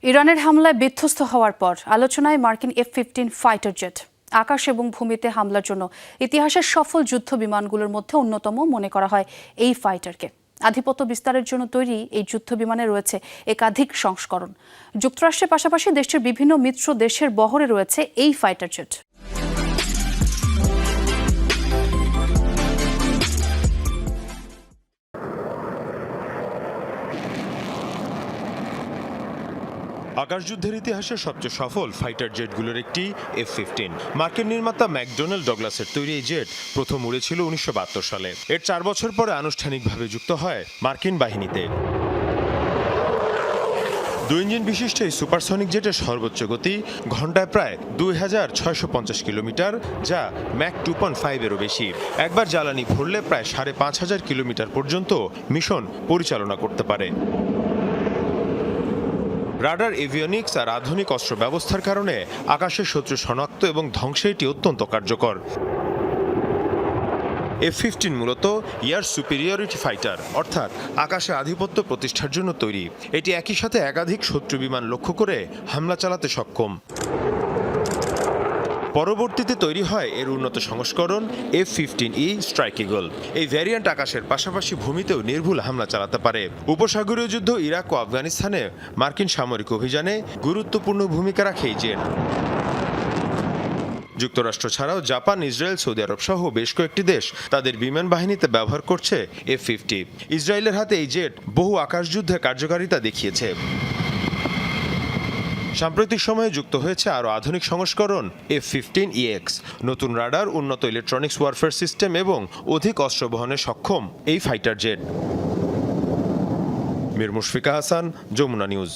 ইরানের হামলায় বিধ্বস্ত হওয়ার পর আলোচনায় মার্কিন F-15 ফাইটার জেট। আকাশ এবং ভূমিতে হামলার জন্য ইতিহাসের সফল যুদ্ধ বিমানগুলোর মধ্যে অন্যতম মনে করা হয় এই ফাইটারকে। আধিপত্য বিস্তারের জন্য তৈরি এই যুদ্ধ বিমানে রয়েছে একাধিক সংস্করণ। যুক্তরাষ্ট্রের পাশাপাশি দেশের বিভিন্ন মিত্র দেশের বহরে রয়েছে এই ফাইটার জেট। আকাশযুদ্ধের ইতিহাসে সবচেয়ে সফল ফাইটার জেটগুলোর একটি F-15। মার্কিন নির্মাতা ম্যাকডোনাল্ড ডগলাসের তৈরি এই জেট প্রথম উড়েছিল 1972 সালে। এর 4 বছর পরে আনুষ্ঠানিকভাবে যুক্ত হয় মার্কিন বাহিনীতে। 2 ইঞ্জিন বিশিষ্ট এই সুপারসনিক জেটের সর্বোচ্চ গতি ঘন্টায় প্রায় 2650 কিলোমিটার, যা ম্যাক 2.5-এরও বেশি। একবার জ্বালানি ভরলে প্রায় 5500 কিলোমিটার পর্যন্ত মিশন পরিচালনা করতে পারে। রাডার, এভিওনিক্স আর আধুনিক অস্ত্র ব্যবস্থার কারণে আকাশের শত্রু শনাক্ত এবং ধ্বংসে এটি অত্যন্ত কার্যকর। F-15 মূলত এয়ার সুপিরিয়রিটি ফাইটার, অর্থাৎ আকাশে আধিপত্য প্রতিষ্ঠার জন্য তৈরি। এটি একই সাথে একাধিক শত্রু বিমান লক্ষ্য করে হামলা চালাতে সক্ষম। পরবর্তীতে তৈরি হয় এর উন্নত সংস্করণ F-15E স্ট্রাইক ইগল। এই ভ্যারিয়েন্ট আকাশের পাশাপাশি ভূমিতেও নির্ভুল হামলা চালাতে পারে। উপসাগরীয় যুদ্ধ, ইরাক ও আফগানিস্তানে মার্কিন সামরিক অভিযানে গুরুত্বপূর্ণ ভূমিকা রাখে এই জেট। যুক্তরাষ্ট্র ছাড়াও জাপান, ইসরায়েল, সৌদি আরব সহ বেশ কয়েকটি দেশ তাদের বিমান বাহিনীতে ব্যবহার করছে F-50। ইসরায়েলের হাতে এই জেট বহু আকাশযুদ্ধে কার্যকারিতা দেখিয়েছে। সাম্প্রতিক সময়ে যুক্ত হয়েছে আরও আধুনিক সংস্করণ F-15EX। নতুন রাডার, উন্নত ইলেকট্রনিক্স ওয়ারফেয়ার সিস্টেম এবং অধিক অস্ত্র বহনে সক্ষম এই fighter jet. Mir Mushfika Hasan, Jamuna news.